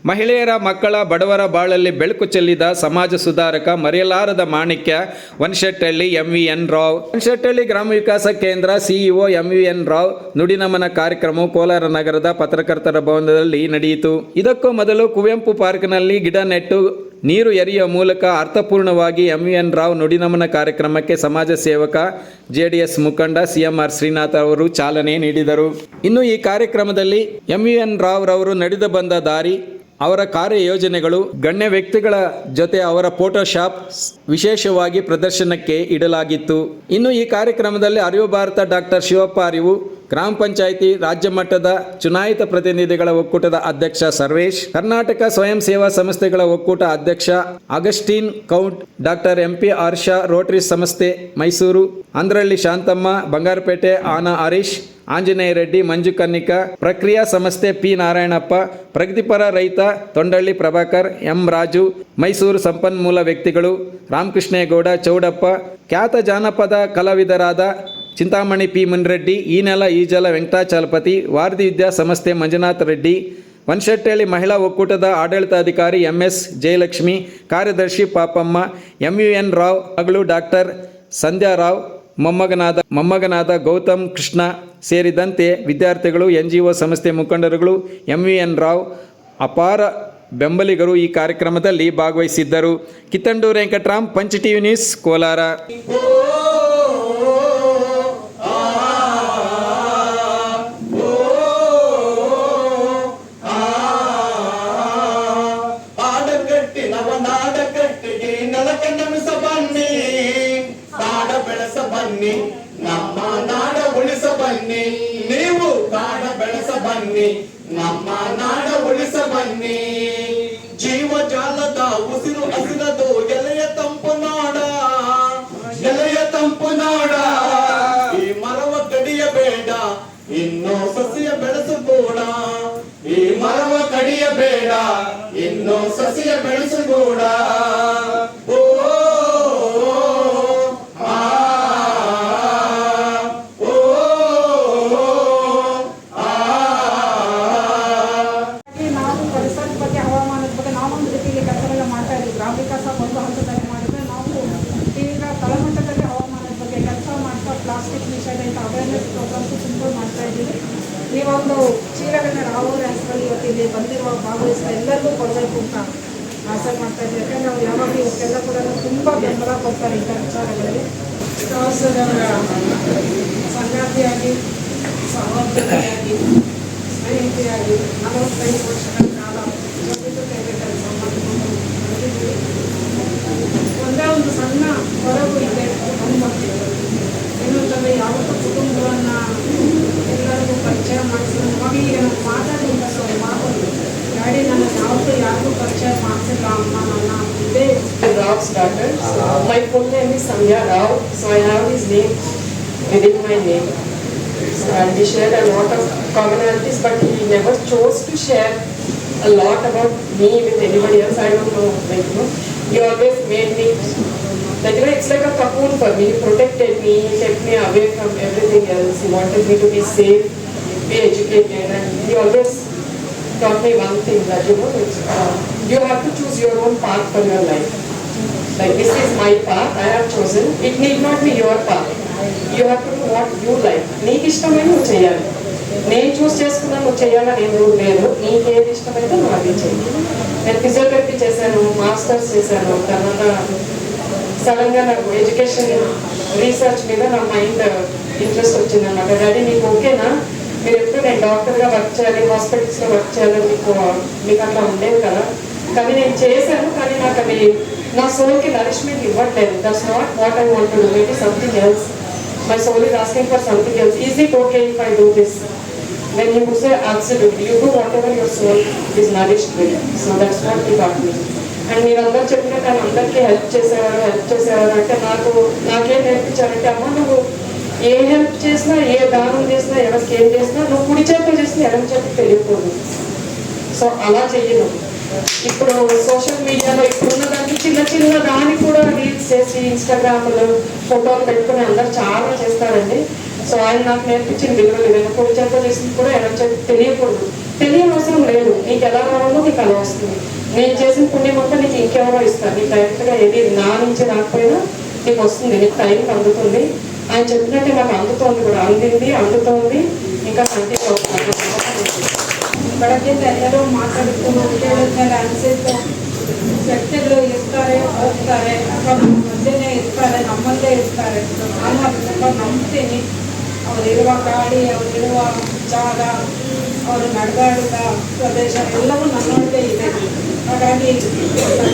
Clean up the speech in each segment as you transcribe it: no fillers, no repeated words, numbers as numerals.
ಮಹಿಳೆಯರ, ಮಕ್ಕಳ, ಬಡವರ ಬಾಳಲ್ಲಿ ಬೆಳಕು ಚೆಲ್ಲಿದ ಸಮಾಜ ಸುಧಾರಕ, ಮರೆಯಲಾರದ ಮಾಣಿಕ್ಯ ವನಶೆಟ್ಟಳ್ಳಿ MVN ರಾವ್. ವನಶೆಟ್ಟಳ್ಳಿ ಗ್ರಾಮ ವಿಕಾಸ ಕೇಂದ್ರ CEO MVN ರಾವ್ ನುಡಿನಮನ ಕಾರ್ಯಕ್ರಮವು ಕೋಲಾರ ನಗರದ ಪತ್ರಕರ್ತರ ಭವನದಲ್ಲಿ ನಡೆಯಿತು. ಇದಕ್ಕೂ ಮೊದಲು ಕುವೆಂಪು ಪಾರ್ಕ್ನಲ್ಲಿ ಗಿಡ ನೆಟ್ಟು ನೀರು ಎರೆಯುವ ಮೂಲಕ ಅರ್ಥಪೂರ್ಣವಾಗಿ MVN ರಾವ್ ನುಡಿನಮನ ಕಾರ್ಯಕ್ರಮಕ್ಕೆ ಸಮಾಜ ಸೇವಕ JDS ಮುಖಂಡ CMR ಶ್ರೀನಾಥ್ ಅವರು ಚಾಲನೆ ನೀಡಿದರು. ಇನ್ನು ಈ ಕಾರ್ಯಕ್ರಮದಲ್ಲಿ MVN ರಾವ್ ರವರು ನಡೆದು ಬಂದ ದಾರಿ, ಅವರ ಕಾರ್ಯಯೋಜನೆಗಳು, ಗಣ್ಯ ವ್ಯಕ್ತಿಗಳ ಜೊತೆ ಅವರ ಫೋಟೋಶಾಪ್ ವಿಶೇಷವಾಗಿ ಪ್ರದರ್ಶನಕ್ಕೆ ಇಡಲಾಗಿತ್ತು. ಇನ್ನು ಈ ಕಾರ್ಯಕ್ರಮದಲ್ಲಿ ಅರಿವು ಭಾರತ ಡಾಕ್ಟರ್ ಶಿವಪ್ಪ ಅರಿವು, ಗ್ರಾಮ ಪಂಚಾಯಿತಿ ರಾಜ್ಯ ಮಟ್ಟದ ಚುನಾಯಿತ ಪ್ರತಿನಿಧಿಗಳ ಒಕ್ಕೂಟದ ಅಧ್ಯಕ್ಷ ಸರ್ವೇಶ್, ಕರ್ನಾಟಕ ಸ್ವಯಂ ಸೇವಾ ಸಂಸ್ಥೆಗಳ ಒಕ್ಕೂಟ ಅಧ್ಯಕ್ಷ ಅಗಸ್ಟಿನ್ ಕೌಂಟ್, ಡಾಕ್ಟರ್ MP ಹರ್ಷ, ರೋಟರಿ ಸಂಸ್ಥೆ ಮೈಸೂರು, ಅಂದ್ರಳ್ಳಿ ಶಾಂತಮ್ಮ, ಬಂಗಾರಪೇಟೆ ಆನಾ ಹರೀಶ್, ಆಂಜನೇಯ ರೆಡ್ಡಿ, ಮಂಜು ಕನ್ನಿಕಾ, ಪ್ರಕ್ರಿಯಾ ಸಂಸ್ಥೆ P ನಾರಾಯಣಪ್ಪ, ಪ್ರಗತಿಪರ ರೈತ ತೊಂಡಳ್ಳಿ ಪ್ರಭಾಕರ್, M ರಾಜು, ಮೈಸೂರು ಸಂಪನ್ಮೂಲ ವ್ಯಕ್ತಿಗಳು ರಾಮಕೃಷ್ಣೇಗೌಡ, ಚೌಡಪ್ಪ, ಖ್ಯಾತ ಜಾನಪದ ಕಲಾವಿದರಾದ ಚಿಂತಾಮಣಿ P ಮುನ್ರೆಡ್ಡಿ, ಈ ನೆಲ ಈ ಜಲ ವೆಂಕಟಾಚಲಪತಿ, ವಾರದಿ ವಿದ್ಯಾ ಸಂಸ್ಥೆ ಮಂಜುನಾಥ್ ರೆಡ್ಡಿ, ವನಶೆಟ್ಟಳ್ಳಿ ಮಹಿಳಾ ಒಕ್ಕೂಟದ ಆಡಳಿತಾಧಿಕಾರಿ MS ಜಯಲಕ್ಷ್ಮಿ, ಕಾರ್ಯದರ್ಶಿ ಪಾಪಮ್ಮ, MVN ರಾವ್ ಮಗಳು ಡಾಕ್ಟರ್ ಸಂಧ್ಯಾ ರಾವ್, ಮೊಮ್ಮಗನಾದ ಗೌತಮ್ ಕೃಷ್ಣ ಸೇರಿದಂತೆ ವಿದ್ಯಾರ್ಥಿಗಳು, NGO ಸಂಸ್ಥೆ ಮುಖಂಡರುಗಳು, MVN ರಾವ್ ಅಪಾರ ಬೆಂಬಲಿಗರು ಈ ಕಾರ್ಯಕ್ರಮದಲ್ಲಿ ಭಾಗವಹಿಸಿದ್ದರು. Kittanduru Venkataram, punch TV news, Kolar. ನಮ್ಮ ನಾಡ ಉಳಿಸ ಬನ್ನಿ, ನೀವು ಕಾಡ ಬೆಳೆಸ ಬನ್ನಿ, ನಮ್ಮ ನಾಡ ಉಳಿಸ ಬನ್ನಿ. ಜೀವ ಜಾಲದ ಉಸಿರು ಹಸಿರದು ಎಲೆಯ ತಂಪು ನಾಡ, ಎಲೆಯ ತಂಪು ನಾಡ. ಈ ಮರವ ಕಡಿಯಬೇಡ, ಇನ್ನೂ ಸಸಿಯ ಬೆಳೆಸಬೇಡ. ಈ ಮರವ ಕಡಿಯಬೇಡ, ಇನ್ನೂ ಸಸಿಯ ಬೆಳೆಸಬೇಡ. ಗ್ರಾಮ ವಿಕಾಸ ಒಂದು ಹಂತದಲ್ಲಿ ಮಾಡಿದರೆ ನಾವು ಈಗ ತಳಮಟ್ಟದಲ್ಲಿ ಹವಾಮಾನದ ಬಗ್ಗೆ ಕೆಲಸ ಮಾಡ್ತಾ ಪ್ಲಾಸ್ಟಿಕ್ ನಿಷೇಧ ಅವೇರ್ನೆಸ್ ಪ್ರೋಗ್ರಾಮ್ಸ್ ತುಂಬ ಮಾಡ್ತಾ ಇದ್ದೀವಿ. ಈ ಒಂದು ಚೀಲಗಳನ್ನ ರಾವೂರು ಹೆಸರಲ್ಲಿ ಇವತ್ತಿಲ್ಲಿ ಬಂದಿರುವ ಭಾಗವಹಿಸಿದ ಎಲ್ಲರಿಗೂ ಕೊಡಬೇಕು ಅಂತ ಆಸೆ ಮಾಡ್ತಾ ಇದ್ದೀವಿ. ಯಾಕಂದರೆ ಅವ್ರು ಯಾವಾಗಲೂ ಇವಕ್ಕೆಲ್ಲ ಕೂಡ ತುಂಬ ಬೆಂಬಲ ಕೊಡ್ತಾರೆ ಇಂಥ ವಿಚಾರಗಳಲ್ಲಿ. ಪ್ರವಾಸದವರ ಸಂಗಾತಿಯಾಗಿ, ಸಹೋದರಿಯಾಗಿ, ಸ್ನೇಹಿತೆಯಾಗಿ 45 ವರ್ಷಗಳ ಕಾಲ ಜೊತೆ ಕೆಲಸ ಮಾಡಿಕೊಂಡು ಒಂದೇ ಒಂದು ಸಣ್ಣ ಹೊರಗು ಇದೆ ಏನಂತಂದರೆ ಯಾವತ್ತೂ ಕುಟುಂಬವನ್ನು ಎಲ್ಲರಿಗೂ ಪರಿಚಯ ಮಾಡಿಸಿದ ಮಗಳಿಗೆ ನಾನು ಮಾತಾಡಿದ ಸರ್ ಮಾತಾಡಿ ಡ್ಯಾಡಿ ನನ್ನ ಯಾವತ್ತೂ ಯಾರಿಗೂ ಪರಿಚಯ ಮಾಡಿಸಿಲ್ಲ ಅಮ್ಮ ನನ್ನ ಇದೇ Rav's daughter. My full name is Sandhya Rav, so I have his name within my name. And we shared a lot of commonalities, but he never chose to share a lot about me with anybody else. I don't know, like, you know, he always made me, like, you know, it's like a cocoon for me. He protected me, he kept me away from everything else. He wanted me to be safe, be educated, and he always taught me one thing, that, you know, you have to choose your own path for your life. Like, this is my path, I have chosen. It need not be your path. You have to do what you like. నీకు ఇష్టమైన నువ్వు చేయాలి. నేను చూస్ చేసుకున్నా నువ్వు చేయాలని ఏం rule లేదు. నీకు ఏది ఇష్టమైతే నువ్వు అది చేయాలి. నేను ఫిజియోథెరపీ చేశాను, మాస్టర్స్ చేశాను. తర్వాత సడన్గా నాకు ఎడ్యుకేషన్ రీసెర్చ్ మీద నా మైండ్ ఇంట్రెస్ట్ వచ్చింది అన్నమాట. డాడీ నీకు ఓకేనా, మీరు ఎప్పుడు నేను డాక్టర్గా వర్క్ చేయాలి, హాస్పిటల్స్లో వర్క్ చేయాలని మీకు అట్లా ఉండేది కదా. కానీ నేను చేశాను, కానీ నాకు అది నా సోల్కి నరిష్మెంట్ ఇవ్వట్లేదు. That's not what I want to do. It is something else. My soul is asking for something else. Is it okay if I do this? Then you would say absolutely. You do whatever your soul is nourished with. So that's what he got me. And మీరందరూ చెప్పిన కానీ అందరికీ help చేసేవారు అంటే నాకేం నేర్పించారంటే, అమ్మ నువ్వు ఏ help చేసినా, ఏ దానం చేసినా, ఎవరికి ఏం చేసినా నువ్వు కుడి చేతితో చేసినా ఎడమ చేతికి తెలియకూడదు. సో అలా చెయ్యను. ఇప్పుడు సోషల్ మీడియాలో ఇప్పుడున్న దానికి చిన్న దాన్ని కూడా రీల్స్ చేసి ఇన్స్టాగ్రామ్లో ఫోటోలు పెట్టుకుని అందరు చాలా చేస్తారండి. సో ఆయన నాకు నేర్పించిన విలువలు, కుడి చేతితో చేసింది కూడా ఎడమ చేతికి తెలియకూడదు. తెలియని అవసరం లేదు, నీకు ఎలా రావాలో నీకు అలా వస్తుంది. నేను చేసిన పుణ్యం అంతా నీకు ఇంకెవరో ఇస్తాను. నీకు డైరెక్ట్గా ఏది నా నుంచి రాకపోయినా నీకు వస్తుంది, నీకు టైంకి అందుతుంది. ఆయన చెప్పినట్టే నాకు అందుతోంది కూడా, అందింది, అందుతోంది, ఇంకా కంటిన్యూ అవుతుంది. ಬೆಳಗ್ಗೆಯಿಂದ ಎಲ್ಲರೂ ಮಾತಾಡಿಕೊಂಡು ಕೇಳಿದ್ಮೇಲೆ ಅನಿಸಿದ್ದು ವ್ಯಕ್ತಿಗಳು ಇರ್ತಾರೆ, ಹೋಗ್ತಾರೆ, ಅಥವಾ ನಮ್ಮ ಮಧ್ಯೆನೇ ಇರ್ತಾರೆ, ನಮ್ಮಲ್ಲೇ ಇರ್ತಾರೆ. ನಾನು ಅದು ತುಂಬ ನಂಬ್ತೀನಿ. ಅವರಿರುವ ಗಾಳಿ, ಅವರಿರುವ ಜಾಗ, ಅವರು ನಡೆದಾಡಿದ ಪ್ರದೇಶ ಎಲ್ಲವೂ ನನ್ನೊಳಗೆ ಇದೆ. ಹಾಗಾಗಿ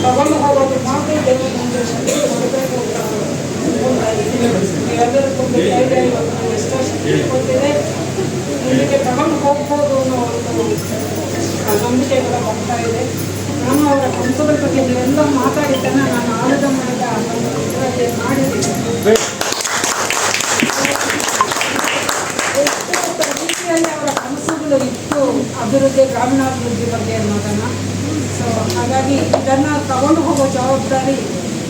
ತಗೊಂಡು ಹೋಗೋದು ಮಾತ್ರ ದೇವರು ನಮಗೆ ಶಕ್ತಿ ಕೊಡಬೇಕು ಅಂತ ಅನ್ಕೊಳ್ತಾ ಇದ್ದೀನಿ. ನೀವೆಲ್ಲರೂ ತುಂಬ ಧೈರ್ಯ ಇವತ್ತು ನನಗೆ ಎಷ್ಟೋ ಶಕ್ತಿ ಕೊಟ್ಟಿದೆ. ಮುಂದಕ್ಕೆ ತಗೊಂಡು ಹೋಗ್ಬೋದು ಅನ್ನೋ ಒಂದು ನಂಬಿಕೆ ಕೂಡ ಬರ್ತಾ ಇದೆ. ನಾನು ಅವರ ಕಂಸದ ಬಗ್ಗೆ ನೀವೆಲ್ಲ ಮಾತಾಡಿದ್ದನ್ನು ನಾನು ಆಲದ ಮಾಡಿದ ಒಂದು ಇದರಲ್ಲಿ ಮಾಡಿದ್ದೀನಿ. ಎಷ್ಟು ರೀತಿಯಲ್ಲಿ ಅವರ ಕನಸುಗಳು ಇತ್ತು ಅಭಿವೃದ್ಧಿ, ಗ್ರಾಮೀಣಾಭಿವೃದ್ಧಿ ಬಗ್ಗೆ ಅನ್ನೋದನ್ನು. ಸೊ ಹಾಗಾಗಿ ಇದನ್ನು ತಗೊಂಡು ಹೋಗೋ ಜವಾಬ್ದಾರಿ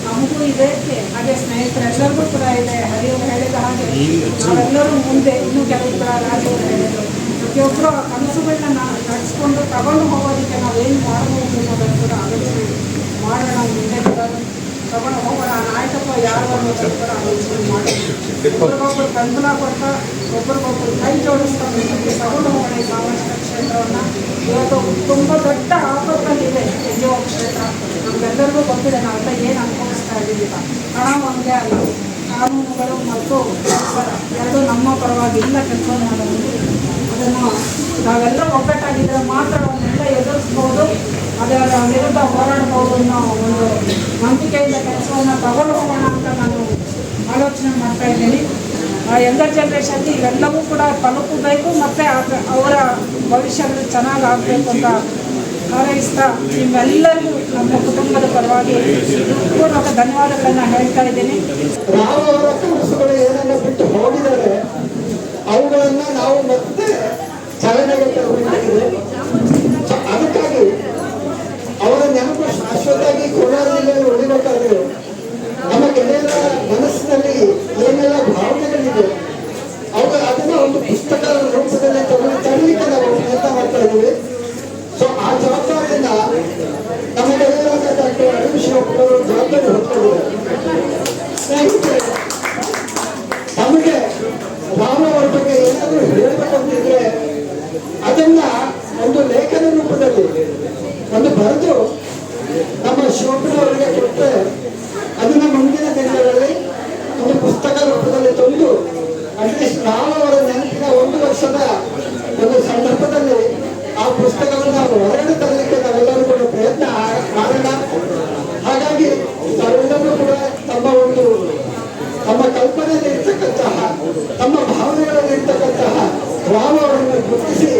ನಮಗೂ ಇದೆ, ಹಾಗೆ ಸ್ನೇಹಿತರೆಲ್ಲರಿಗೂ ಕೂಡ ಇದೆ. ಹರಿಯವರು ಹೇಳಿದ ಹಾಗೆ ನಾವೆಲ್ಲರೂ ಮುಂದೆ ಇನ್ನೂ ಕೆಲವು ಕೂಡ ರಾಜವರು ಹೇಳಿದರು, ಪ್ರತಿಯೊಬ್ಬರು ಆ ಕನಸುಗಳನ್ನ ನಡೆಸ್ಕೊಂಡು ತಗೊಂಡು ಹೋಗೋದಕ್ಕೆ ನಾವೇನು ಮಾಡಬಹುದು ಅನ್ನೋದನ್ನು ಕೂಡ ಆಲೋಚನೆ ಮಾಡೋಣ. ಮುಂದೆ ಕೂಡ ತಗೊಂಡು ಹೋಗೋಣ. ನಾಯಕತ್ವ ಯಾರು ಅನ್ನೋದನ್ನು ಕೂಡ ಆಲೋಚನೆ ಮಾಡೋಣ. ಒಬ್ರಿಗೊಬ್ಬರು ಬೆಂಬಲ ಕೊಡ್ತಾ, ಒಬ್ರಿಗೊಬ್ಬರು ಕೈ ಜೋಡಿಸ್ತಾ ಮುಂದಕ್ಕೆ ತಗೊಂಡು ಹೋಗೋಣ ಈ ಸಾಮಾಜಿಕ ಕ್ಷೇತ್ರವನ್ನು. ಇವತ್ತು ತುಂಬ ದೊಡ್ಡ ಆಪತ್ತಲ್ಲಿದೆ ಎನ್ ಜಿ ಒ ಕ್ಷೇತ್ರ. ನಮಗೆಲ್ಲರಿಗೂ ಗೊತ್ತಿದೆ, ನಾವೆಲ್ಲ ಏನು ಅನುಭವಿಸ್ತಾ ಇದ್ದೀವಿ. ಹಣ ಒಂದೇ ಅಲ್ಲ, ಕಾನೂನುಗಳು ಮತ್ತು ಪರಿಸರ ಎರಡೂ ನಮ್ಮ ಪರವಾಗಿ ಇಲ್ಲ ಕೆಲಸವನ್ನು ಮಾಡೋದು. ಅದನ್ನು ನಾವೆಲ್ಲ ಒಗ್ಗಟ್ಟಾಗಿದ್ದರೆ ಮಾತ್ರ ಅವನ್ನೆಲ್ಲ ಎದುರಿಸ್ಬೋದು, ಅದರ ವಿರುದ್ಧ ಹೋರಾಡ್ಬೋದು ಅನ್ನೋ ಒಂದು ನಂಬಿಕೆಯಿಂದ ಕೆಲಸವನ್ನು ತಗೊಂಡು ಹೋಗೋಣ ಅಂತ ನಾನು ಆಲೋಚನೆ ಮಾಡ್ತಾ ಇದ್ದೀನಿ. ಯಂಗರ್ ಜನ್ರೇಷನ್ಗೆ ಇವೆಲ್ಲವೂ ಕೂಡ ತಲುಪಬೇಕು ಮತ್ತು ಅವರ ಭವಿಷ್ಯಗಳು ಚೆನ್ನಾಗಿ ಆಗಬೇಕು ಅಂತ ಹಾರೈಸ್ತಾ ನಿಮ್ಮೆಲ್ಲರಿಗೂ ನಮ್ಮ ಕುಟುಂಬದ ಪರವಾಗಿ ಪೂರ್ವಕ ಧನ್ಯವಾದಗಳನ್ನು ಹೇಳ್ತಾ ಇದ್ದೀನಿ. ರಾವ್ ಅವರ ಕನಸುಗಳು ಏನನ್ನ ಬಿಟ್ಟು ಹೋಗಿದ್ದಾರೆ ಅವುಗಳನ್ನ ನಾವು ಮತ್ತೆ ಚಾಲನೆಗೆ ತರಬೇಕಾಗಿದೆ. ಅದಕ್ಕಾಗಿ ಅವರ ನೆನಪು ಶಾಶ್ವತವಾಗಿ ಕೋಲಾರ ಜಿಲ್ಲೆಯಲ್ಲಿ ಉಳಿಬೇಕಾದ್ರೆ ನಮ್ಮ ಗೆಳೆಯರ ಮನಸ್ಸಿನಲ್ಲಿ ಏನೆಲ್ಲ ಭಾವನೆಗಳಿದೆ ಅದನ್ನ ಒಂದು ಪುಸ್ತಕದ ರೂಪದಲ್ಲಿ ತರಲಿಕ್ಕೆ ನಾವು ಪ್ರಯತ್ನ ಮಾಡ್ತಾ ಇದ್ದೀವಿ. ಸೊ ಆ ಜವಾಬ್ದಾರಿಯಿಂದ ನಮ್ಮ ಗೆಳೆಯರಾದ ಡಾಕ್ಟರ್ ಅರವಿಂದ್ ಶಿವಕುಮಾರ್ ಜವಾಬ್ದಾರಿ ಹೊತ್ಕೊಂಡಿದ್ದಾರೆ. ಸ್ನೇಹಿತರೆ, ನಮಗೆ ರಾಮ ಅವರ ಬಗ್ಗೆ ಏನಾದರೂ ಹೇಳಬೇಕು ಅಂತಿದ್ರೆ ಅದನ್ನ ಒಂದು ಲೇಖನ ರೂಪದಲ್ಲಿ ಒಂದು ಬರೆದು ನಮ್ಮ ಶಿವಕುಮಾರವರಿಗೆ ಕೊಟ್ಟರೆ ಅದನ್ನ ಮುಂದಿನ ದಿನಗಳಲ್ಲಿ ಒಂದು ಪುಸ್ತಕ ರೂಪದಲ್ಲಿ ತಂದು ಅಟ್ಲೀಸ್ಟ್ ರಾಮ ಅವರ ನೆನಪಿನ 1 ವರ್ಷದ ಒಂದು ಸಂದರ್ಭದಲ್ಲಿ ಆ ಪುಸ್ತಕವನ್ನು ನಾವು ಹೊರಗಡೆ ತರಲಿಕ್ಕೆ ನಾವೆಲ್ಲರೂ ಕೂಡ ಪ್ರಯತ್ನ ಮಾಡೋಣ. ಹಾಗಾಗಿ ನಾವೆಲ್ಲರೂ ಕೂಡ ತಮ್ಮ ಕಲ್ಪನೆಯಲ್ಲಿ ಇರ್ತಕ್ಕಂತಹ, ತಮ್ಮ ಭಾವನೆಗಳಲ್ಲಿ ಇರ್ತಕ್ಕಂತಹ ರಾಮ ಅವರನ್ನು ಗುರುತಿಸಿ